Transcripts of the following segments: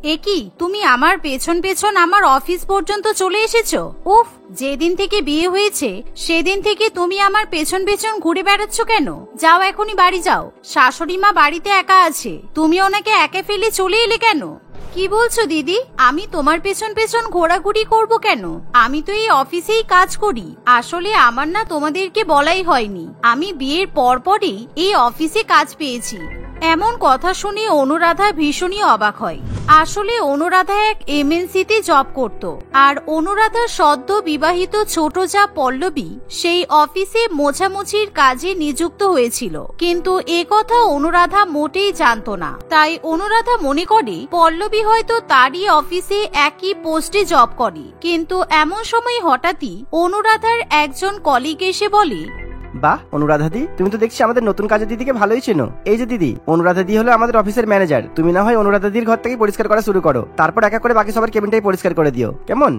একি তুমি আমার পেছন পেছন আমার অফিস পর্যন্ত চলে এসেছো? উফ, যেদিন থেকে বিয়ে হয়েছে সেদিন থেকে তুমি আমার পেছন পেছন ঘুরে বেড়াচ্ছ কেন? যাও এখনই বাড়ি যাও। শাশুড়ি মা বাড়িতে একা আছে, তুমি ওনাকে একা ফেলে চলে এলে কেন? কি বলছো দিদি? আমি তোমার পেছন পেছন ঘোরাঘুরি করব কেন? আমি তো এই অফিসেই কাজ করি। আসলে আমার না তোমাদেরকে বলাই হয়নি, আমি বিয়ের পরপরই এই অফিসে কাজ পেয়েছি। এমন কথা শুনে অনুরাধা ভীষণই অবাক হয়। আসলে অনুরাধা এক এমএনসিতে জব করত, আর অনুরাধার সদ্য বিবাহিত ছোট যা পল্লবী সেই অফিসে মোছামুছির কাজে নিযুক্ত হয়েছিল। কিন্তু এ কথা অনুরাধা মোটেই জানতো না। তাই অনুরাধা মনে করে পল্লবী হয়তো তারই অফিসে একই পোস্টে জব করে। কিন্তু এমন সময় হঠাৎই অনুরাধার একজন কলিগ এসে বলে, বাহ অনুরাধাদি, তুমি তো দেখছি আমাদের নতুন কাজের দিদিকে ভালোই চেনো। এই যে দিদি, অনুরাধাদি হলো আমাদের অফিসের ম্যানেজার। তুমি না হয় অনুরাধাদির ঘর থেকে পরিষ্কার করা শুরু করো, তারপর একা করে বাকি সবার কেবিনটাই পরিষ্কার করে দিও, কেমন?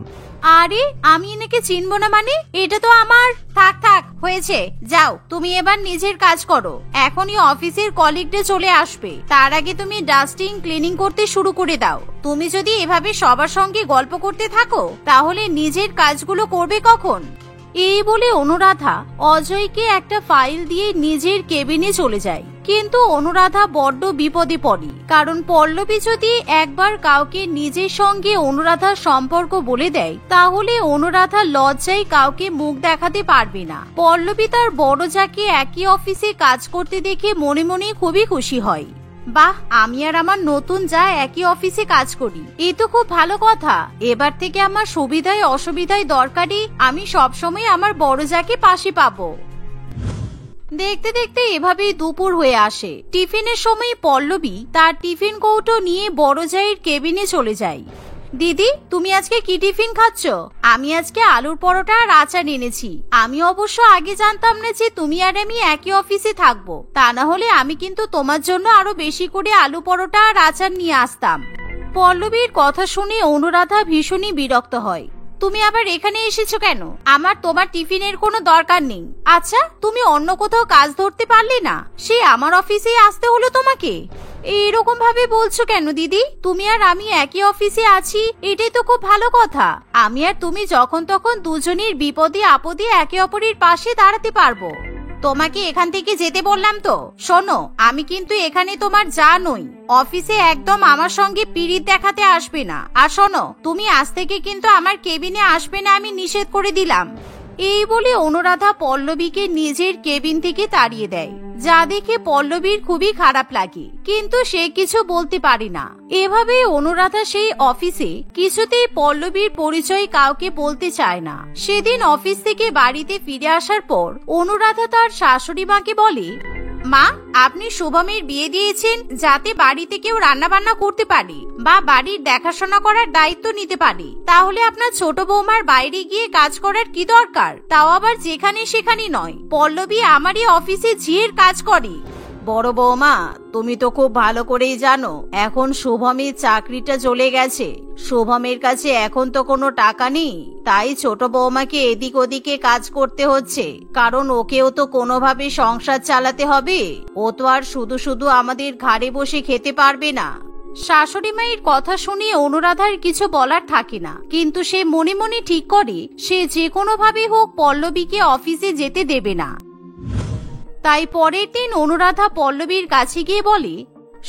আরে আমি এনাকে চিনবো না মানে? এটা তো আমার। থাক থাক, হয়েছে, যাও তুমি এবার নিজের কাজ করো। এখনই অফিসের কলিগরা চলে আসবে, তার আগে তুমি ডাস্টিং ক্লিনিং করতে শুরু করে দাও। তুমি যদি এভাবে সবার সঙ্গে গল্প করতে থাকো তাহলে নিজের কাজগুলো করবে কখন? এই বলে অনুরাধা অজয়কে একটা ফাইল দিয়ে নিজের কেবিনে চলে যায়। কিন্তু অনুরাধা বড্ড বিপদে পড়ে, কারণ পল্লবী যদি একবার কাউকে নিজের সঙ্গে অনুরাধার সম্পর্ক বলে দেয় তাহলে অনুরাধা লজ্জায় কাউকে মুখ দেখাতে পারবে না। পল্লবী তার বড় যাকে একই অফিসে কাজ করতে দেখে মনে মনে খুবই খুশি হয়। বাহ, আমি আর আমার নতুন যা একই অফিসে কাজ করি, এ তো খুব ভালো কথা। এবার থেকে আমার সুবিধায় অসুবিধায় দরকারি আমি সবসময় আমার বড় যাকে পাশে পাবো। দেখতে দেখতে এভাবেই দুপুর হয়ে আসে। টিফিনের সময় পল্লবী তার টিফিন কৌটো নিয়ে বড় জায়ের কেবিনে চলে যায়। দিদি, তুমি আজকে কি টিফিন খাচ্ছ? আমি আজকে আলুর পরোটা আর আচার এনেছি। আমি অবশ্য আগে জানতাম না যে তুমি আর আমি একই অফিসে থাকবো, তা না হলে আমি কিন্তু তোমার জন্য আরো বেশি করে আলু পরোটা আর আচার নিয়ে আসতাম। পল্লবীর কথা শুনে অনুরাধা ভীষণই বিরক্ত হয়। তুমি আবার এখানে এসেছো কেন? আমার তোমার টিফিনের কোনো দরকার নেই। আচ্ছা, তুমি অন্য কোথাও কাজ ধরতে পারলে না, সে আমার অফিসেই আসতে হলো তোমাকে? এরকম ভাবে বলছো কেন দিদি? তুমি আর আমি একই অফিসে আছি, এটাই তো খুব ভালো কথা। আমি আর তুমি যখন তখন দুজনের বিপদে আপদে একে অপরের পাশে দাঁড়াতে পারবো। তোমাকে এখান থেকে যেতে বললাম তো। শোনো, আমি কিন্তু এখানে তোমার যা নই। অফিসে একদম আমার সঙ্গে পিরিত দেখাতে আসবে না। আর শোনো, তুমি আজ থেকে কিন্তু আমার কেবিনে আসবে না, আমি নিষেধ করে দিলাম। এই বলে অনুরাধা পল্লবীকে নিজের কেবিন থেকে তাড়িয়ে দেয়, যা দেখে পল্লবীর খুবই খারাপ লাগে, কিন্তু সে কিছু বলতে পারে না। এভাবে অনুরাধা সেই অফিসে কিছুতেই পল্লবীর পরিচয় কাউকে বলতে চায় না। সেদিন অফিস থেকে বাড়িতে ফিরে আসার পর অনুরাধা তার শাশুড়ি মাকে বলে, মা, আপনি শুভমের বিয়ে দিয়েছেন যাতে বাড়িতে কেউ রান্না বান্না করতে পারে বা বাড়ির দেখাশোনা করার দায়িত্ব নিতে পারে। তাহলে আপনার ছোট বৌমার বাইরে গিয়ে কাজ করার কি দরকার? তাও আবার যেখানে সেখানে নয়। পল্লবী আমারই অফিসে ঝিয়ের কাজ করে। বড় বৌমা, তুমি তো খুব ভালো করেই জানো এখন শুভমের চাকরিটা চলে গেছে। শুভমের কাছে এখন তো কোনো টাকা নেই, তাই ছোট বৌমাকে এদিক ওদিকে কাজ করতে হচ্ছে, কারণ ওকেও তো কোনোভাবে সংসার চালাতে হবে। ও তো আর শুধু শুধু আমাদের ঘাড়ে বসে খেতে পারবে না। শাশুড়ি মায়ের কথা শুনে অনুরাধার কিছু বলার থাকে না, কিন্তু সে মনে মনে ঠিক করে সে যে কোনো ভাবে হোক পল্লবীকে অফিসে যেতে দেবে না। তাই পরের দিন অনুরাধা পল্লবীর কাছে গিয়ে বলে,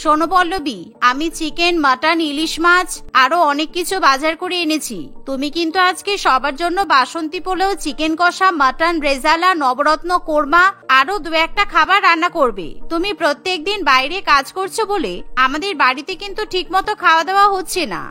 শোনো পল্লবী, আমি চিকেন, মাটন, ইলিশ মাছ আরো অনেক কিছু বাজার করে এনেছি। তুমি কিন্তু আজকে সবার জন্য বাসন্তী পোলাও, চিকেন কষা, মাটন রেজালা, নবরত্ন কোরমা আরো দু একটা খাবার রান্না করবে। তুমি প্রত্যেকদিন বাইরে কাজ করছো বলে আমাদের বাড়িতে কিন্তু ঠিকমতো খাওয়া দাওয়া হচ্ছে না।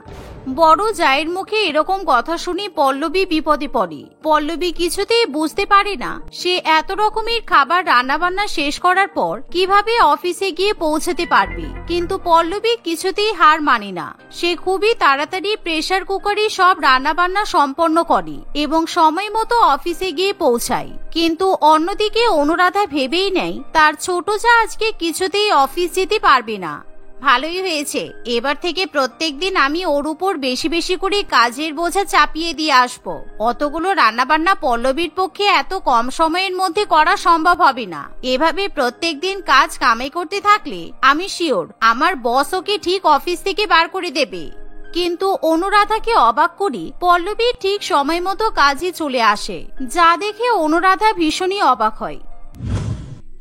বড় জায়ের মুখে এরকম কথা শুনে পল্লবী বিপদে পড়ে। পল্লবী কিছুতেই বুঝতে পারে না সে এত রকমের খাবার রান্না বান্না শেষ করার পর কিভাবে অফিসে গিয়ে পৌঁছাতে পারবে। কিন্তু পল্লবী কিছুতেই হার মানে না। সে খুবই তাড়াতাড়ি প্রেসার কুকারে সব রান্না বান্না সম্পন্ন করে এবং সময় মতো অফিসে গিয়ে পৌঁছায়। কিন্তু অন্যদিকে অনুরাধা ভেবেই নেয় তার ছোট যা আজকে কিছুতেই অফিস যেতে পারবে না। ভালোই হয়েছে, এবার থেকে প্রত্যেকদিন আমি ওর উপর বেশি বেশি করে কাজের বোঝা চাপিয়ে দিয়ে আসবো। অতগুলো রান্নাবান্না পল্লবীর পক্ষে এত কম সময়ের মধ্যে করা সম্ভব হবে না। এভাবে প্রত্যেকদিন কাজ কামাই করতে থাকলে আমি শিওর আমার বস ওকে ঠিক অফিস থেকে বার করে দেবে। কিন্তু অনুরাধাকে অবাক করি পল্লবী ঠিক সময় মতো কাজে চলে আসে, যা দেখে অনুরাধা ভীষণই অবাক হয়।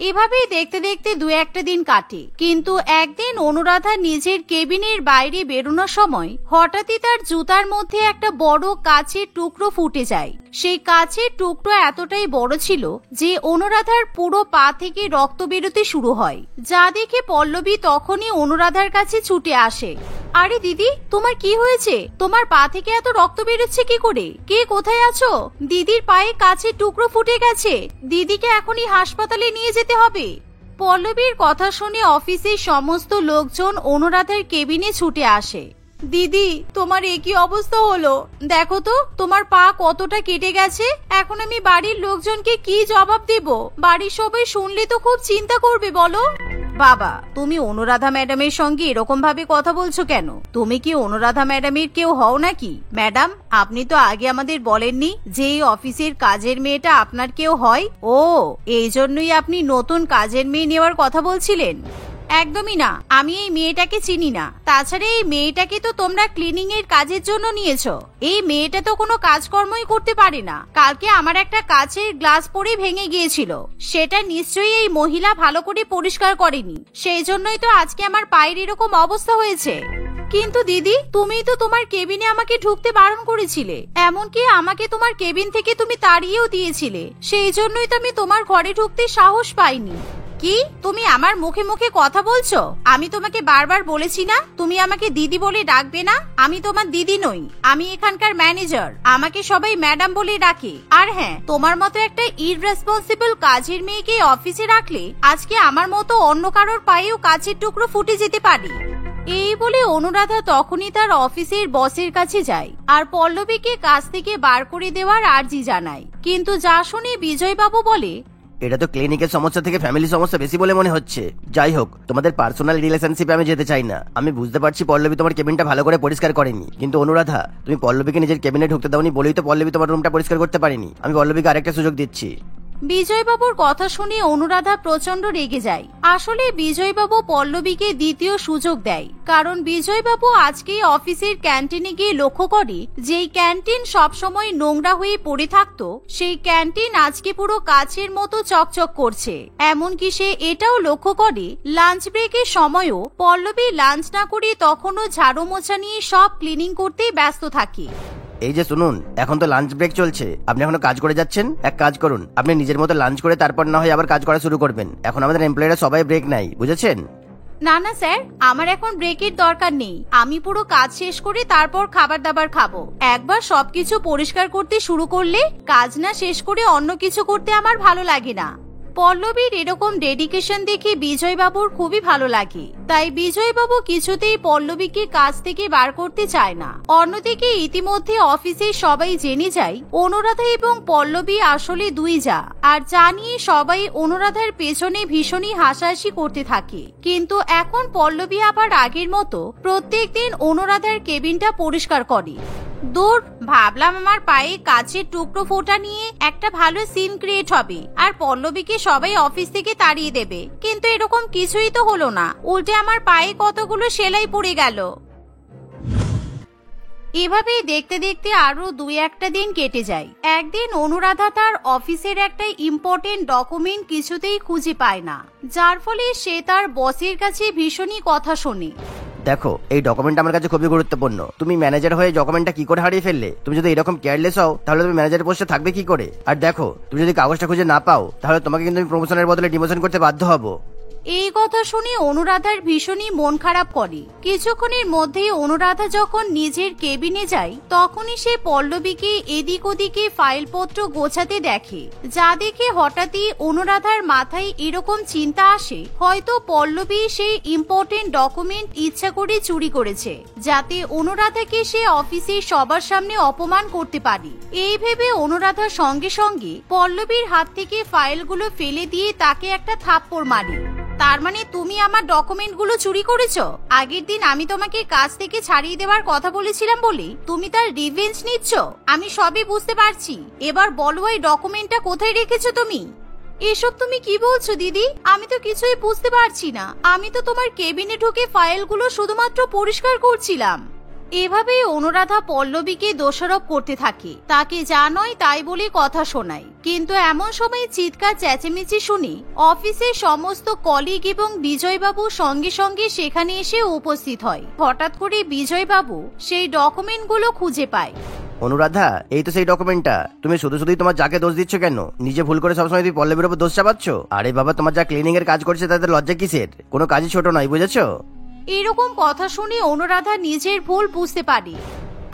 এভাবেই দেখতে দেখতে দু একটা দিন কাটে, কিন্তু একদিন অনুরাধা নিজের কেবিনের বাইরে বেরোনোর সময় হঠাৎই তার জুতার মধ্যে একটা বড় কাচের টুকরো ফুটে যায়। সেই কাচের টুকরো এতটাই বড় ছিল যে অনুরাধার পুরো পা থেকে রক্ত বেরোতে শুরু হয়, যা দেখে পল্লবী তখনই অনুরাধার কাছে ছুটে আসে। আরে দিদি, তোমার কি হয়েছে? তোমার পা থেকে এত রক্ত বেরোচ্ছে কি করে? কে কোথায় আছো? দিদির পায়ে কাচের টুকরো ফুটে গেছে, দিদিকে এখনই হাসপাতালে নিয়ে যেতে হবে। পল্লবীর কথা শুনে অফিসের সমস্ত লোকজন অনুরাধার কেবিনে ছুটে আসে। দিদি, তোমার একই অবস্থা হলো, দেখো তো তোমার পা কতটা কেটে গেছে। এখন আমি বাড়ির লোকজনকে কি জবাব দেব? বাড়ির সবাই শুনলে তো খুব চিন্তা করবে, বলো। বাবা, তুমি অনুরাধা ম্যাডামের সঙ্গে এরকম ভাবে কথা বলছো কেন? তুমি কি অনুরাধা ম্যাডামের কেউ হও নাকি? ম্যাডাম, আপনি তো আগে আমাদের বলেননি যে এই অফিসের কাজের মেয়েটা আপনার কেউ হয়। ও, এই জন্যই আপনি নতুন কাজের মেয়ে নেওয়ার কথা বলছিলেন? একদমই না, আমি এই মেয়েটাকে চিনি না। তাছাড়া এই মেয়েটাকে তো তোমরা ক্লিনিং এর কাজের জন্য নিয়েছো। এই মেয়েটা তো কোনো কাজকর্মই করতে পারে না। কালকে আমার একটা কাচের গ্লাস পড়ে ভেঙে গিয়েছিল, সেটা নিশ্চয়ই এই মহিলা ভালো করে পরিষ্কার করেনি। সেই জন্যই তো আজকে আমার পায়ের এরকম অবস্থা হয়েছে। কিন্তু দিদি, তুমিই তো তোমার কেবিনে আমাকে ঢুকতে বারণ করেছিলে, এমনকি আমাকে তোমার কেবিন থেকে তুমি তাড়িয়েও দিয়েছিলে। সেই জন্যই তো আমি তোমার ঘরে ঢুকতে সাহস পাইনি। কি, তুমি আমার মুখে মুখে কথা বলছো? আমি তোমাকে বারবার বলেছি না তুমি আমাকে দিদি বলে ডাকবে না। আমি তোমার দিদি নই, আমি এখানকার ম্যানেজার। আমাকে সবাই ম্যাডাম বলে ডাকে। আর হ্যাঁ, তোমার মতো একটা ইররেসপন্সিবল কাজের মেয়েকে অফিসে রাখলে আজকে আমার মতো অন্য কারোর পায়েও কাচের টুকরো ফুটে যেতে পারে। এই বলে অনুরাধা তখনই তার অফিসের বসের কাছে যায় আর পল্লবীকে কাজ থেকে বার করে দেওয়ার আর্জি জানায়। কিন্তু যা শুনে বিজয়বাবু বলে, এটা তো ক্লিনিকের সমস্যা থেকে ফ্যামিলি সমস্যা বেশি বলে মনে হচ্ছে। যাই হোক, তোমাদের পার্সোনাল রিলেশনশিপে আমি যেতে চাই না। আমি বুঝতে পারছি পল্লবী তোমার কেবিনটা ভালো করে পরিষ্কার করেনি, কিন্তু অনুরাধা, তুমি পল্লবীকে নিজের কেবিনে ঢুকতে দাওনি বলেই তো পল্লবী তোমার রুমটা পরিষ্কার করতে পারেনি। আমি পল্লবীকে আরেকটা সুযোগ দিচ্ছি। বিজয়বাবুর কথা শুনে অনুরাধা প্রচন্ড রেগে যায়। আসলে বিজয়বাবু পল্লবীকে দ্বিতীয় সুযোগ দেয়, কারণ বিজয়বাবু আজকে অফিসের ক্যান্টিনে গিয়ে লক্ষ্য করে যেই ক্যান্টিন সবসময় নোংরা হয়ে পড়ে থাকতো, সেই ক্যান্টিন আজকে পুরো কাচের মতো চকচক করছে। এমনকি সে এটাও লক্ষ্য করে লাঞ্চ ব্রেকের সময়ও পল্লবী লাঞ্চ না করে তখনও ঝাড়ু মোছা নিয়ে সব ক্লিনিং করতেই ব্যস্ত থাকে। এই যে শুনুন, এখন তো লাঞ্চ ব্রেক চলছে, আপনি এখনো কাজ করে যাচ্ছেন। এক কাজ করুন, আপনি নিজের মতো লাঞ্চ করে তারপর না হয় আবার কাজ করা শুরু করবেন। এখন আমাদের এমপ্লয়িরা সবাই ব্রেক নাই, বুঝেছেন? না না স্যার, আমার এখন ব্রেকের দরকার নেই। আমি পুরো কাজ শেষ করে তারপর খাবার দাবার খাবো। একবার সবকিছু পরিষ্কার করতে শুরু করলে কাজ না শেষ করে অন্য কিছু করতে আমার ভালো লাগে না। পল্লবীর এরকম ডেডিকেশন দেখে বিজয়বাবুর খুবই ভালো লাগে, তাই বিজয়বাবু কিছুতেই পল্লবীকে কাজ থেকে বার করতে চায় না। অন্যদিকে ইতিমধ্যে অফিসে সবাই জেনে যায় অনুরাধা এবং পল্লবী আসলে দুই যা, আর যা নিয়ে সবাই অনুরাধার পেছনে ভীষণই হাসাহাসি করতে থাকে। কিন্তু এখন পল্লবী আবার আগের মতো প্রত্যেকদিন অনুরাধার কেবিনটা পরিষ্কার করে। দূর, ভাবলাম আমার পায়ে কাচের টুকরো ফোটা নিয়ে একটা ভালো সিন ক্রিয়েট হবে আর পল্লবীকে সবাই অফিস থেকে তাড়িয়ে দেবে, কিন্তু এরকম কিছুই তো হলো না। উল্টে আমার পায়ে কতগুলো সেলাই পড়ে গেল। এভাবেই দেখতে দেখতে আরো দুই একটা দিন কেটে যায়। একদিন অনুরাধা তার অফিসের একটা ইম্পর্টেন্ট ডকুমেন্ট কিছুতেই খুঁজে পায় না, যার ফলে সে তার বসের কাছে ভীষণই কথা শোনে। দেখো, এই ডকুমেন্ট আমার কাছে খুবই গুরুত্বপূর্ণ। তুমি ম্যানেজার হয়ে ডকুমেন্টটা কি করে হারিয়ে ফেললে? তুমি যদি এরকম কেয়ারলেস হও তাহলে তুমি ম্যানেজারের পোস্টে থাকবে কি করে? আর দেখো, তুমি যদি কাগজটা খুঁজে না পাও তাহলে তোমাকে কিন্তু আমি প্রমোশনের বদলে ডিমোশন করতে বাধ্য হব। এই কথা শুনে অনুরাধার ভীষণই মন খারাপ করে। কিছুক্ষণের মধ্যেই অনুরাধা যখন নিজের কেবিনে যায় তখনই সে পল্লবীকে এদিক ওদিকে ফাইলপত্র গোছাতে দেখে, যা দেখে হঠাৎই অনুরাধার মাথায় এরকম চিন্তা আসে হয়তো পল্লবী সেই ইম্পর্টেন্ট ডকুমেন্ট ইচ্ছা করে চুরি করেছে, যাতে অনুরাধাকে সে অফিসে সবার সামনে অপমান করতে পারে। এই ভেবে অনুরাধা সঙ্গে সঙ্গে পল্লবীর হাত থেকে ফাইলগুলো ফেলে দিয়ে তাকে একটা থাপ্পড় মারে। তার মানে তুমি আমার ডকুমেন্টগুলো চুরি করেছো? আগের দিন আমি তোমাকে কাজ থেকে ছাড়িয়ে দেওয়ার কথা বলেছিলাম বলে তুমি তার রিভেঞ্জ নিচ্ছ? আমি সবই বুঝতে পারছি। এবার বলো, এই ডকুমেন্টটা কোথায় রেখেছো তুমি? এসব তুমি কি বলছো দিদি? আমি তো কিছুই বুঝতে পারছি না। আমি তো তোমার কেবিনে ঢুকে ফাইলগুলো শুধুমাত্র পরিষ্কার করছিলাম। এভাবেই অনুরাধা পল্লবীকে দোষারোপ করতে থাকে, তাকে যা নয় তাই বলে কথা শোনায়। কিন্তু এমন সময় চিৎকার চেঁচেমেচি শুনে অফিসের সমস্ত কলিগ এবং বিজয়বাবু সঙ্গে সঙ্গে সেখানে এসে উপস্থিত হয়। হঠাৎ করে বিজয়বাবু সেই ডকুমেন্টগুলো খুঁজে পায়। অনুরাধা, এই তো সেই ডকুমেন্টটা। তুমি শুধু শুধুই তোমার যাকে দোষ দিচ্ছ কেন? নিজে ভুল করে সবসময় তুমি পল্লবীর উপর দোষ চাপাচ্ছ। আরে বাবা, তোমার যা ক্লিনিং এর কাজ করছে তাতে লজ্জা কিসের? কোনো কাজই ছোট নয়, বুঝেছো? এরকম কথা শুনে অনুরাধা নিজের ভুল বুঝতে পারে।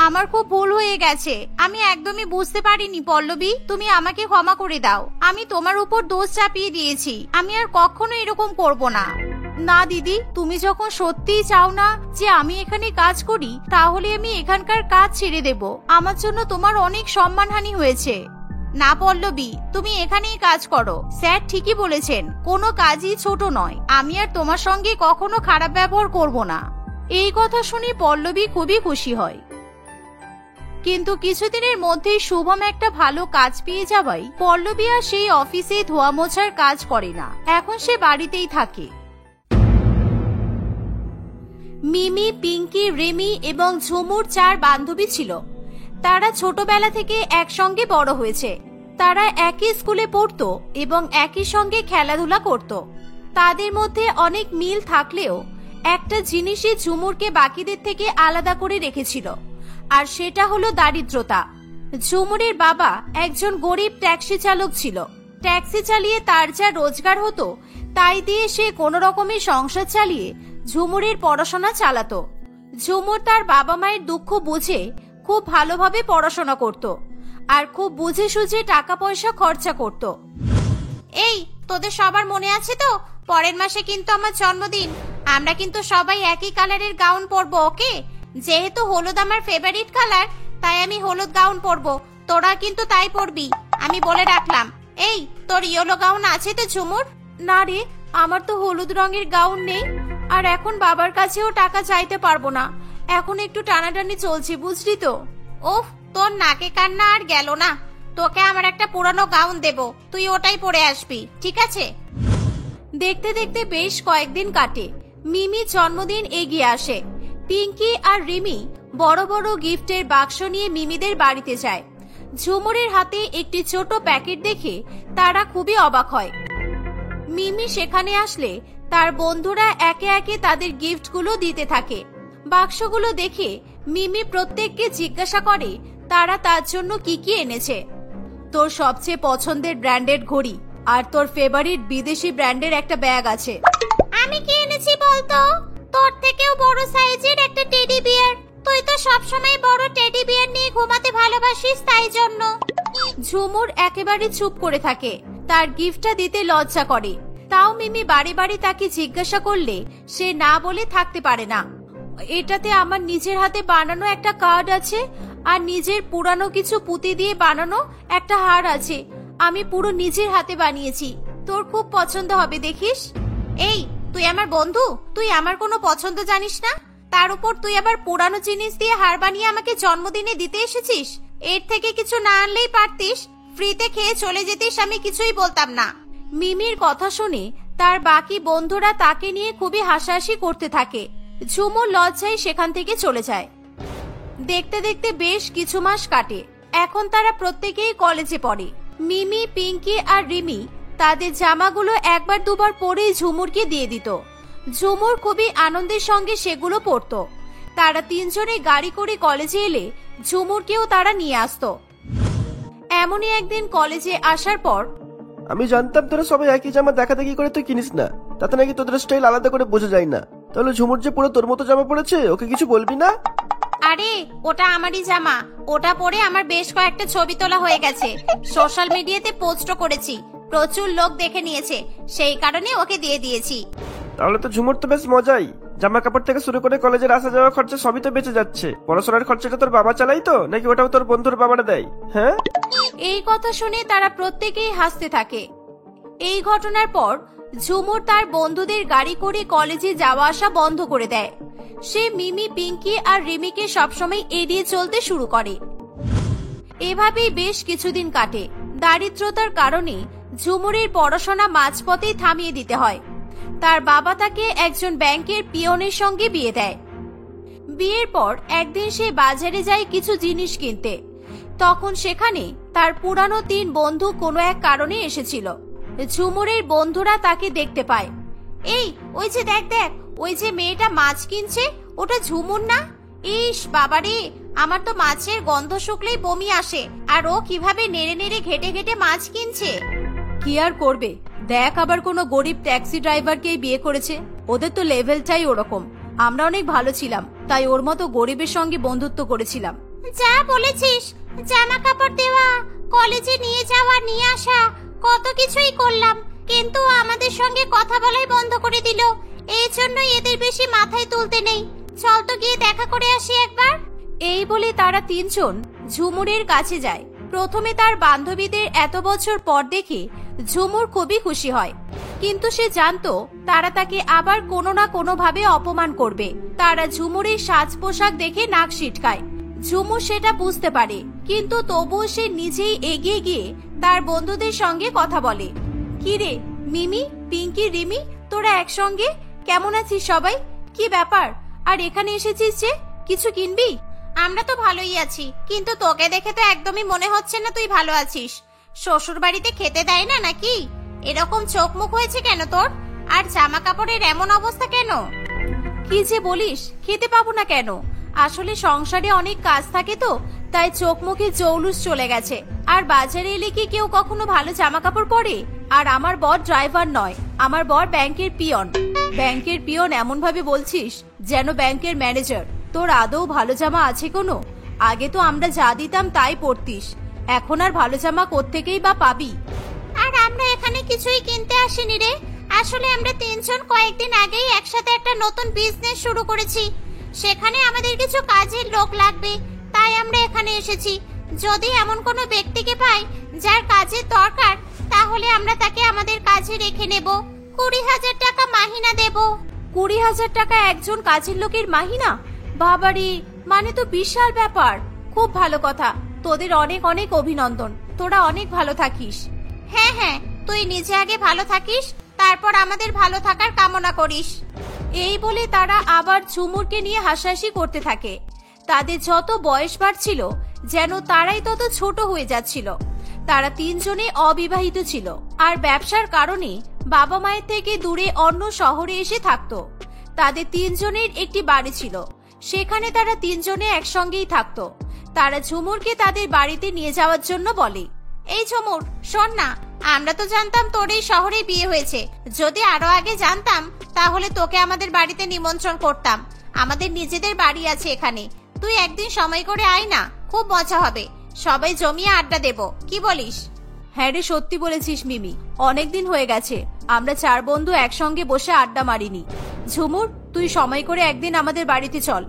আমার খুব ভুল হয়ে গেছে, আমি একদমই বুঝতে পারিনি পল্লবী, তুমি আমাকে ক্ষমা করে দাও। আমি তোমার উপর দোষ চাপিয়ে দিয়েছি, আমি আর কখনো এরকম করব না। না দিদি, তুমি যখন সত্যিই চাও না যে আমি এখানে কাজ করি, তাহলে আমি এখানকার কাজ ছেড়ে দেব। আমার জন্য তোমার অনেক সম্মানহানি হয়েছে। না পল্লবী, তুমি এখানেই কাজ করো। স্যার ঠিকই বলেছেন, কোনো কাজই ছোট নয়। আমি আর তোমার সঙ্গে কখনো খারাপ ব্যবহার করব না। এই কথা শুনে পল্লবী খুবই খুশি হয়। কিন্তু কিছুদিনের মধ্যেই শুভম একটা ভালো কাজ পেয়ে যাওয়ায় পল্লবী আর সেই অফিসে ধোয়া মোছার কাজ করে না, এখন সে বাড়িতেই থাকে। মিমি, পিঙ্কি, রিমি এবং ঝুমুর 4 বান্ধবী ছিল। তারা ছোটবেলা থেকে একসঙ্গে বড় হয়েছে। তারা একই স্কুলে পড়তো এবং একই সঙ্গে খেলাধুলা করত। তাদের মধ্যে অনেক মিল থাকলেও একটা জিনিসই ঝুমুরকে বাকিদের থেকে আলাদা করে রেখেছিল, আর সেটা হলো দারিদ্রতা। ঝুমুরের বাবা একজন গরিব ট্যাক্সি চালক ছিল। ট্যাক্সি চালিয়ে তার যা রোজগার হতো তাই দিয়ে সে কোনো রকমের সংসার চালিয়ে ঝুমুরের পড়াশোনা চালাতো। ঝুমুর তার বাবা মায়ের দুঃখ বুঝে খুব ভালোভাবে পড়াশোনা করত আর খুব বুঝে সুঝে টাকা পয়সা খরচা করত। এই, তোদের সবার মনে আছে তো, পরের মাসে কিন্তু আমার জন্মদিন। আমরা কিন্তু সবাই একই কালারের গাউন পরবো, ওকে? যেহেতু হলুদ আমার ফেভারিট কালার, তাই আমি হলুদ গাউন পরবো। তোরা কিন্তু তাই পরবি, আমি বলে রাখলাম। এই, তোর ইয়েলো গাউন আছে তো ঝুমুর? না রে, আমার তো হলুদ রঙের গাউন নেই, আর এখন বাবার কাছেও টাকা চাইতে পারবো না। এখন একটু টানাটানি চলছে, বুঝলি তো। ওফ, তোর নাকে কান্না আর গেল না। তোকে আমার একটা পুরানো গাউন দেব, তুই ওটাই পরে আসবি, ঠিক আছে? দেখতে দেখতে বেশ কয়েকদিন কাটে। মিমির জন্মদিন এগিয়ে আসে। পিঙ্কি আর রিমি বড় বড় গিফটের বাক্স নিয়ে মিমিদের বাড়িতে যায়। ঝুমুরের হাতে একটি ছোট প্যাকেট দেখে তারা খুবই অবাক হয়। মিমি সেখানে আসলে তার বন্ধুরা একে একে তাদের গিফটগুলো দিতে থাকে। বাক্সগুলো দেখে মিমি প্রত্যেককে জিজ্ঞাসা করে তারা তার জন্য কি কি এনেছে। তোর সবচেয়ে পছন্দের ব্র্যান্ডেড ঘড়ি আর তোর ফেভারিট বিদেশি ব্র্যান্ডের একটা ব্যাগ আছে। আমি কি এনেছি বলতো? তোর থেকেও বড় সাইজের একটা টেডি বিয়ার। তুই তো সবসময় বড় টেডি বিয়ার নিয়ে ঘুমাতে ভালোবাসিস, তাই জন্য। ঝুমুর একেবারে চুপ করে থাকে, তার গিফটটা দিতে লজ্জা করে। তাও মিমি বাড়ি বাড়ি তাকে জিজ্ঞাসা করলে সে না বলে থাকতে পারে না। এটাতে আমার নিজের হাতে বানানো একটা কার্ড আছে আর নিজের পুরানো কিছু পুঁতি দিয়ে বানানো একটা হার আছে। আমি পুরো নিজের হাতে বানিয়েছি, তোর খুব পছন্দ হবে, দেখিস। এই, তুই আমার বন্ধু, তুই আমার কোনো পছন্দ জানিস না? তার উপর তুই আবার পুরানো জিনিস দিয়ে হার বানিয়ে আমাকে জন্মদিনে দিতে এসেছিস। এর থেকে কিছু না আনলেই পারতিস, ফ্রিতে খেয়ে চলে যেতিস, আমি কিছুই বলতাম না। মিমির কথা শুনে তার বাকি বন্ধুরা তাকে নিয়ে খুবই হাসাহাসি করতে থাকে। ঝুমুর লজ্জায় সেখান থেকে চলে যায়। দেখতে দেখতে বেশ কিছু মাস কাটে। এখন তারা প্রত্যেকেই কলেজে পড়ে। মিমি, পিঙ্কি আর রিমি তাদের জামাগুলো একবার দুবার পরেই ঝুমুরকে দিয়ে দিত। ঝুমুর খুবই আনন্দের সঙ্গে সেগুলো পরতো। তারা তিনজনে গাড়ি করে কলেজে এলে ঝুমুরকেও তারা নিয়ে আসতো। এমনই একদিন কলেজে আসার পর, আমি জানতাম তোরা সবাই একই জামা দেখা দেখি করে তুই কিনিস না, তাতে নাকি তোদের স্টাইল আলাদা করে বোঝা যায় না। তাহলে ঝুমুর যে পুরো তোর মতো জামা পড়েছে, ওকে কিছু বলবি না? আরে ওটা আমারই জামা, ওটা পরে আমার বেশ কয়েকটা ছবি তোলা হয়ে গেছে, সোশ্যাল মিডিয়াতে পোস্টও করেছি, প্রচুর লোক দেখে নিয়েছে, সেই কারণে ওকে দিয়ে দিয়েছি। তাহলে তো ঝুমুর তো বেশ মজাই। জামা কাপড় থেকে শুরু করে কলেজের আসা যাওয়া খরচা সবই তো বেঁচে যাচ্ছে। পড়াশোনার খরচাটা তোর বাবা চালাই তো, নাকি ওটাও তোর বন্ধুর বাবারা দেয়? হ্যাঁ। এই কথা শুনে তারা প্রত্যেকেই হাসতে থাকে। এই ঘটনার পর ঝুমুর তার বন্ধুদের গাড়ি করে কলেজে যাওয়া আসা বন্ধ করে দেয়। সে মিমি, পিঙ্কি আর রিমিকে সবসময় এড়িয়ে চলতে শুরু করে। এভাবেই বেশ কিছুদিন কাটে। দারিদ্রতার কারণে ঝুমুরের পড়াশোনা মাঝপথেই থামিয়ে দিতে হয়। তার বাবা তাকে একজন ব্যাংকের পিয়নের সঙ্গে বিয়ে দেয়। বিয়ের পর একদিন সে বাজারে যায় কিছু জিনিস কিনতে। তখন সেখানে তার পুরানো 3 বন্ধু কোনো এক কারণে এসেছিল। ঝুমুরের বন্ধুরা তাকে দেখতে পায়। এই ওই যে দেখ দেখ, ওই যে মেয়েটা মাছ কিনছে, ওটা ঝুমুর না? ইস বাবারে, আমার তো মাছের গন্ধ শুকলেই বমি আসে। আর ও কিভাবে নেড়ে নেড়ে ঘেটে ঘেটে মাছ কিনছে। কি আর করবে, দেখ আবার কোনো গরিব ট্যাক্সি ড্রাইভারকেই বিয়ে করেছে। ওদের তো লেভেলটাই ওরকম। আমরা অনেক ভালো ছিলাম, তাই ওর মতো গরিবের সঙ্গে বন্ধুত্ব করেছিলাম। যা বলেছিস, জামা কাপড় দেওয়া, কলেজে নিয়ে যাওয়া নিয়ে আসা, কত কিছুই করলাম, কিন্তু আমাদের সঙ্গে কথা বলাই বন্ধ করে দিল। এই জন্যই এদের বেশি মাথায় তুলতে নেই। চল তো গিয়ে দেখা করে আসি একবার। এই বলে তারা 3 জন ঝুমুরের কাছে যায়। প্রথমে তার বান্ধবীদের এত বছর পর দেখে ঝুমুর খুবই খুশি হয়, কিন্তু সে জানতো তারা তাকে আবার কোনো না কোনো ভাবে অপমান করবে। তারা ঝুমুরের সাজ পোশাক দেখে নাক সিটকায়। ঝুমুর সেটা বুঝতে পারে, কিন্তু তবুও সে নিজেই এগিয়ে গিয়ে তার বন্ধুদের সঙ্গে কথা বলে। কি রে মিমি, পিঙ্কি, রিমি, তোরা একসঙ্গে কেমন আছিস সবাই? কি ব্যাপার, আর এখানে এসেছিস যে? কিছু কিনবি? আমরা তো ভালোই আছি, কিন্তু তোকে দেখে তো একদমই মনে হচ্ছে না তুই ভালো আছিস। শ্বশুর বাড়িতে খেতে দেয় না নাকি? এরকম চোখ মুখ হয়েছে কেন তোর? আর জামা কাপড়ের এমন অবস্থা কেন? কি যে বলিস, খেতে পাবো না কেন? আসলে সংসারে অনেক কাজ থাকে তো, তাই চোখ মুখে জৌলুস চলে গেছে। আর বাজারে এলে কি কেউ কখনো ভালো জামা কাপড় পরে? আর আমার বর ড্রাইভার নয়, আমার বর ব্যাংকের পিয়ন। ব্যাংকের পিয়ন এমন ভাবে বলছিস যেন ব্যাংকের ম্যানেজার। তোর আদৌ ভালো জামা আছে কোনো? আগে তো আমরা যা দিতাম তাই পরতিস, এখন আর ভালো জামা কোত্থেকেই বা পাবি? আর আমরা এখানে কিছুই কিনতে আসিনি রে। আসলে আমরা 3 জন কয়েকদিন আগেই একসাথে একটা নতুন বিজনেস শুরু করেছি। সেখানে আমাদের কিছু কাজের লোক লাগবে, তাই আমরা এখানে এসেছি। যদি এমন কোনো ব্যক্তিকে পাই যার কাজের দরকার, তাহলে আমরা তাকে আমাদের কাজে রেখে নেব। 20,000 টাকা মাহিনা দেব। 20,000 টাকা একজন কাজের লোকের মাহিনা? বাবারে, মানে তো বিশাল ব্যাপার। খুব ভালো কথা, তোদের অনেক অনেক অভিনন্দন। তোরা অনেক ভালো থাকিস। হ্যাঁ হ্যাঁ, তুই নিজে আগে ভালো থাকিস, তারপর আমাদের ভালো থাকার কামনা করিস। এই বলে তারা আবার ঝুমুরকে নিয়ে হাসাহাসি করতে থাকে। তাদের যত বয়স বাড়ছিল যেন তারাই তত ছোট হয়ে যাচ্ছিল। তারা 3 জনে অবিবাহিত ছিল, আর ব্যবসার কারণে বাবা মায়ের থেকে দূরে অন্য শহরে এসে থাকতো। তাদের 3 জনের একটি বাড়ি ছিল, সেখানে তারা 3 জনে একসঙ্গেই থাকতো। তারা ঝুমুরকে তাদের বাড়িতে নিয়ে যাওয়ার জন্য বলে। এই ঝুমুর, শোন না, আমরা তো জানতাম তোর এই শহরে বিয়ে হয়েছে। যদি আরো আগে জানতাম তাহলে তোকে আমাদের বাড়িতে নিমন্ত্রণ করতাম। আমাদের নিজেদের বাড়ি আছে এখানে, তুই একদিন সময় করে আয় না, খুব মজা হবে। সবাই জমিয়ে আড্ডা দেব, কি বলিস? হ্যাঁ রে, সত্যি বলেছিস মিমি, অনেকদিন হয়ে গেছে আমরা 4 বন্ধু একসঙ্গে বসে আড্ডা মারিনি। ঝুমুর, তুই সময় করে একদিন আমাদের বাড়িতে চল।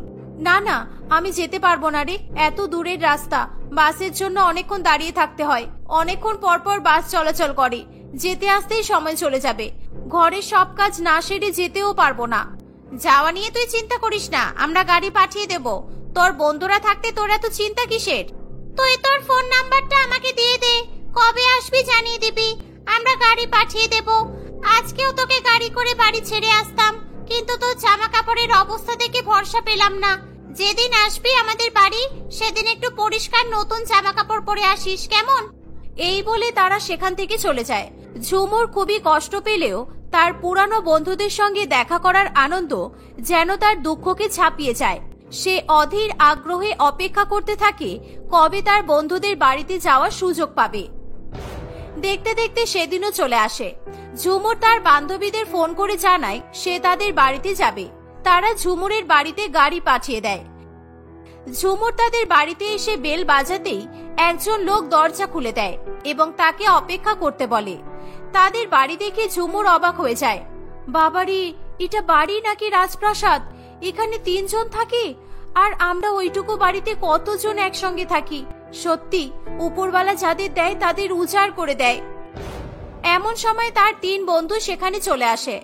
না না, আমি যেতে পারবো না রে, এত দূরের রাস্তা, বাসের জন্য অনেকক্ষণ দাঁড়িয়ে থাকতে হয়। অনেকক্ষণ পর পর বাস চলাচল করে, যেতে আসতেই সময় চলে যাবে। ঘরের সব কাজ না সেরে যেতেও পারবো না। যাওয়া নিয়ে তুই চিন্তা করিস না, আমরা গাড়ি পাঠিয়ে দেব। তোর বন্ধুরা থাকতে তোর এত চিন্তা কিসের? তুই তোর ফোন নাম্বারটা আমাকে দিয়ে দে, কবে আসবি জানিয়ে দিবি, আমরা গাড়ি পাঠিয়ে দেব। আজকেও তোকে গাড়ি করে বাড়ি ছেড়ে আসতাম, কিন্তু তোর জামা কাপড়ের অবস্থা দেখে ভরসা পেলাম না। যেদিন আসবি আমাদের বাড়ি, সেদিন একটু পরিষ্কার নতুন জামা কাপড় পরে আসিস, কেমন? এই বলে তারা সেখান থেকে চলে যায়। ঝুমুর খুবই কষ্ট পেলেও তার পুরানো বন্ধুদের সঙ্গে দেখা করার আনন্দ যেন তার দুঃখকে ছাপিয়ে যায়। সে অধীর আগ্রহে অপেক্ষা করতে থাকে কবে তার বন্ধুদের বাড়িতে যাওয়ার সুযোগ পাবে। দেখতে দেখতে সেদিনও চলে আসে। ঝুমুর তার বান্ধবীদের ফোন করে জানায় সে তাদের বাড়িতে যাবে। তারা ঝুমুরের বাড়িতে গাড়ি পাঠিয়ে দেয়। ঝুমুর তাদের বাড়িতে এসে বেল বাজাতেই একজন লোক দরজা খুলে দেয় এবং তাকে অপেক্ষা করতে বলে। তাদের বাড়ি দেখে ঝুমুর অবাক হয়ে যায়। বাবারে, এটা বাড়ি নাকি রাজপ্রাসাদ? এখানে 3 জন থাকে, আর আমরা ওইটুকু বাড়িতে কতজন একসঙ্গে থাকি। সত্যি উপরওয়ালা যাদের দেয় তাদের উজাড় করে দেয়। এমন সময় তার 3 বন্ধু সেখানে চলে আসে।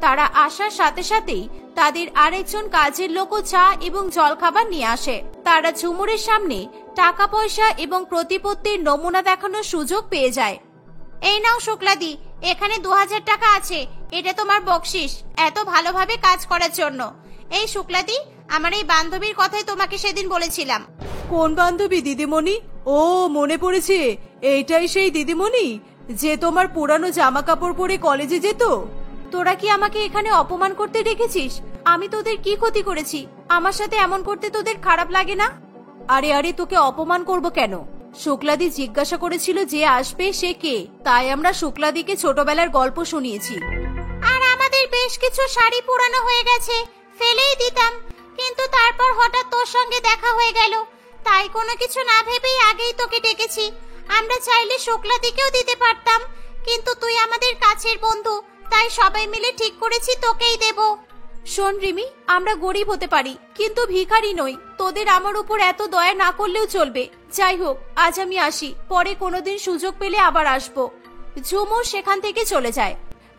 তারা আসার সাথে সাথেই তাদের আরেকজন কাজের লোকও চা এবং জলখাবার নিয়ে আসে। তারা ঝুমুরের সামনে টাকা পয়সা এবং প্রতিপত্তির নমুনা দেখানোর সুযোগ পেয়ে যায়। এই নাও শুক্লাদি, এখানে 2000 টাকা আছে, এটা তোমার বকশিস এত ভালোভাবে কাজ করার জন্য। এই শুক্লাদি, আমার এই বান্ধবীর কথাই তোমাকে সেদিন বলেছিলাম। কোন বান্ধবী দিদিমণি? ও, মনে পড়েছে, এইটাই সেই দিদিমণি যে তোমার পুরানো জামা কাপড় পরে কলেজে যেত। তোরা কি আমাকে এখানে অপমান করতে ডেকেছিস? আমি তোদের কি ক্ষতি করেছি? আমার সাথে এমন করতে তোদের খারাপ লাগে না? আরে আরে, তোকে অপমান করব কেন? শুক্লাদি জিজ্ঞাসা করেছিল যে আসবে সে কে, তাই আমরা শুক্লাদিকে ছোটবেলার গল্প শুনিয়েছি। আর আমাদের বেশ কিছু শাড়ি পুরানো হয়ে গেছে, ফেলেই দিতাম, কিন্তু তারপর হঠাৎ তোর সঙ্গে দেখা হয়ে গেল, তাই কোনো কিছু না ভেবেই আগেই তোকে ডেকেছি। আমরা চাইলে শুক্লাদিকেও দিতে পারতাম, কিন্তু তুই আমাদের কাছের বন্ধু, তাই সবাই মিলে ঠিক করেছি তোকেই দেব। শোন রিমি, আমরা গরিব হতে পারি কিন্তু ভিখারি নই। তোদের আমার উপর এত দয়া না করলেও চলবে। যাই হোক, আজ আমি আসি, পরে কোনোদিন সুযোগ পেলে আবার আসবো। ঝুমুর সেখান থেকে চলে যায়।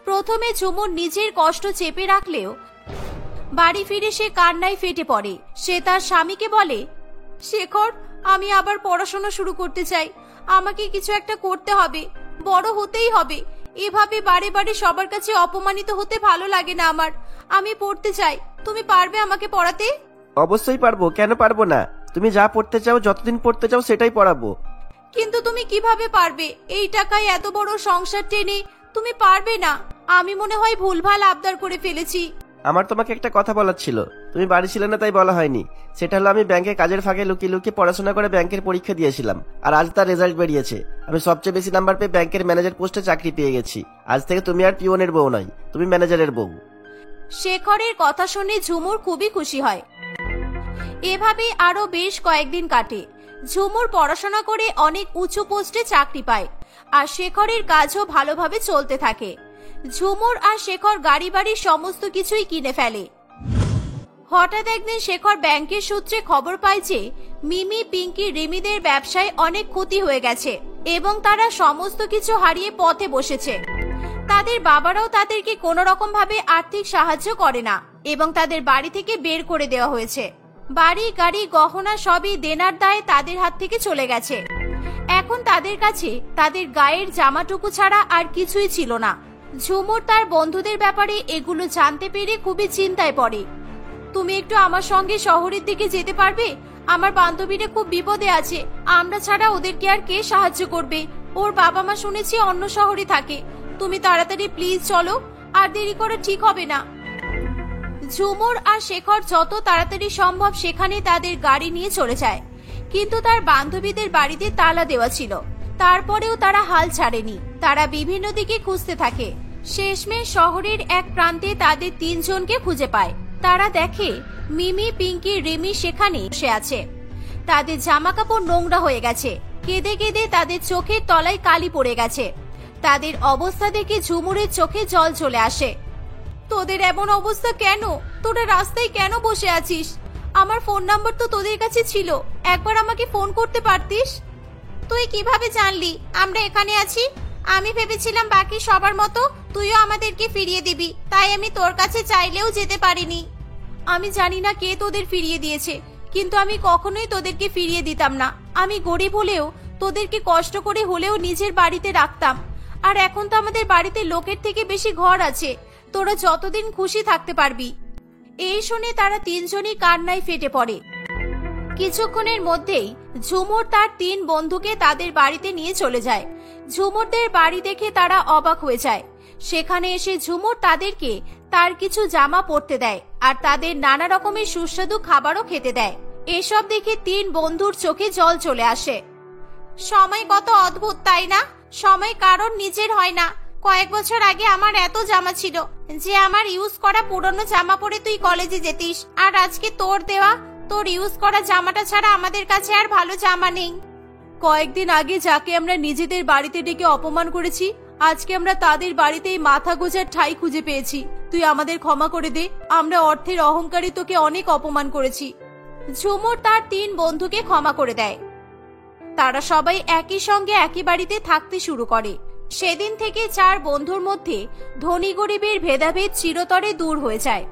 প্রথমে ঝুমুর নিজের কষ্ট চেপে রাখলেও বাড়ি ফিরে সে কান্নায় ফেটে পড়ে। সে তার স্বামীকে বলে, শেখর, আমি আবার পড়াশোনা শুরু করতে চাই। আমাকে কিছু একটা করতে হবে, বড় হতেই হবে। এভাবে বারে বারে সবার কাছে অপমানিত হতে ভালো লাগে না আমার। আমি পড়তে চাই, তুমি পারবে আমাকে পড়াতে? অবশ্যই পারবো, কেন পারবো না? তুমি যা পড়তে চাও, যতদিন পড়তে চাও সেটাই পড়াবো। কিন্তু তুমি কিভাবে পারবে? এই টাকায় এত বড় সংসার টেনে তুমি পারবে না। আমি মনে হয় ভুলভাল আবদার করে ফেলেছি। আমার তোমাকে একটা কথা বলার ছিল, তুমি বাড়ি ছিলে না তাই বলা হয়নি। সেটা হলো আমি ব্যাংকে কাজের ফাঁকে লুকিয়ে লুকিয়ে পড়াশোনা করে ব্যাংকের পরীক্ষা দিয়েছিলাম, আর আজ তার রেজাল্ট বেরিয়েছে। আমি সবচেয়ে বেশি নাম্বার পেয়ে ব্যাংকের ম্যানেজার পোস্টে চাকরি পেয়ে গেছি। আজ থেকে তুমি আর পিওনের বউ নয়, তুমি ম্যানেজারের বউ। শেখরের কথা শুনে ঝুমুর খুবই খুশি হয়। এভাবে আরো বেশ কয়েকদিন কাটে। ঝুমুর পড়াশোনা করে অনেক উঁচু পোস্টে চাকরি পায়, আর শেখরের কাজও ভালোভাবে চলতে থাকে। ঝুমুর আর শেখর গাড়ি বাড়ি সমস্ত কিছুই কিনে ফেলে। হঠাৎ একদিন শেখর ব্যাংকের সূত্রে খবর পায় যে মিমি, পিঙ্কি, রিমিদের ব্যবসায় অনেক ক্ষতি হয়ে গেছে এবং তারা সমস্ত কিছু হারিয়ে পথে বসেছে। তাদের বাবারাও তাদেরকে কোনো রকম ভাবে আর্থিক সাহায্য করে না এবং তাদের বাড়ি থেকে বের করে দেওয়া হয়েছে। বাড়ি, গাড়ি, গহনা সবই দেনার দায়ে তাদের হাত থেকে চলে গেছে। এখন তাদের কাছে তাদের গায়ের জামাটুকু ছাড়া আর কিছুই ছিল না। ঝুমুর তার বন্ধুদের ব্যাপারে এগুলো জানতে পেরে খুবই চিন্তায় পড়ে। তুমি একটু আমার সঙ্গে শহরের দিকে যেতে পারবে? আমার বান্ধবীরা খুব বিপদে আছে, আমরা ছাড়া ওদেরকে আর কে সাহায্য করবে? ওর বাবা মা শুনেছি অন্য শহরে থাকে। তুমি তাড়াতাড়ি প্লিজ চলো, আর দেরি করে ঠিক হবে না। ঝুমুর আর শেখর যত তাড়াতাড়ি সম্ভব সেখানে তাদের গাড়ি নিয়ে চলে যায়, কিন্তু তার বান্ধবীদের বাড়িতে তালা দেওয়া ছিল। তারপরেও তারা হাল ছাড়েনি, তারা বিভিন্ন দিকে খুঁজতে থাকে। শেষমেশ শহরের এক প্রান্তে তাদের তিনজনকে খুঁজে পায়। তারা দেখে মিমি, পিঙ্কি, রিমি সেখানে বসে আছে। তাদের জামা কাপড় নোংরা হয়ে গেছে, কেঁদে কেঁদে তাদের চোখের তলায় কালি পড়ে গেছে। তাদের অবস্থা দেখে ঝুমুরের চোখে জল চলে আসে। তোদের এমন অবস্থা কেন? তোরা রাস্তায় কেন বসে আছিস? আমার ফোন নাম্বার তো তোদের কাছে ছিল, একবার আমাকে ফোন করতে পারতিস। তুই কিভাবে জানলি আমরা এখানে আছি? আমি ভেবেছিলাম বাকি সবার মতো তুইও আমাদেরকে ফিরিয়ে দিবি, তাই আমি তোর কাছে চাইলেও যেতে পারিনি। আমি জানি না কে তোদের ফিরিয়ে দিয়েছে, কিন্তু আমি কখনোই তোদেরকে ফিরিয়ে দিতাম না। আমি গরিব হলেও তোদেরকে কষ্ট করে হলেও নিজের বাড়িতে রাখতাম। আর এখন তো আমাদের বাড়িতে লোকের থেকে বেশি ঘর আছে, তোরা যতদিন খুশি থাকতে পারবি। এই শুনে তারা তিনজনই কান্নায় ফেটে পড়ে। কিছুক্ষণের মধ্যেই ঝুমুর তার তিন বন্ধুকে তাদের বাড়িতে নিয়ে চলে যায়। ঝুমুরদের বাড়ি দেখে তারা অবাক হয়ে যায়। সেখানে এসে ঝুমুর তাদেরকে তার কিছু জামা পরতে দেয় আর তাদের নানা রকমের সুস্বাদু খাবারও খেতে দেয়। এসব দেখে তিন বন্ধুর চোখে জল চলে আসে। সময় কত অদ্ভুত, তাই না? সময় কারণ নিজের হয় না। কয়েক বছর আগে আমার এত জামা ছিল যে আমার ইউজ করা পুরনো জামা পরে তুই কলেজে যেতিস, আর আজকে তোর ইউজ করা জামাটা ছাড়া আমাদের কাছে আর ভালো জামা নেই। কয়েকদিন আগে যাকে আমরা নিজেদের বাড়িতে ডেকে অপমান করেছি, আজকে আমরা তাদের বাড়িতেই মাথা গোজার ঠাঁই খুঁজে পেয়েছি। তুই আমাদের ক্ষমা করে দে, আমরা অর্থের অহংকারে তোকে অনেক অপমান করেছি। ঝুমুর তার তিন বন্ধুকে ক্ষমা করে দেয়। তারা সবাই একই সঙ্গে একই বাড়িতে থাকতে শুরু করে। সেদিন থেকে চার বন্ধুর মধ্যে ধনী গরিবের ভেদাভেদ চিরতরে দূর হয়ে যায়।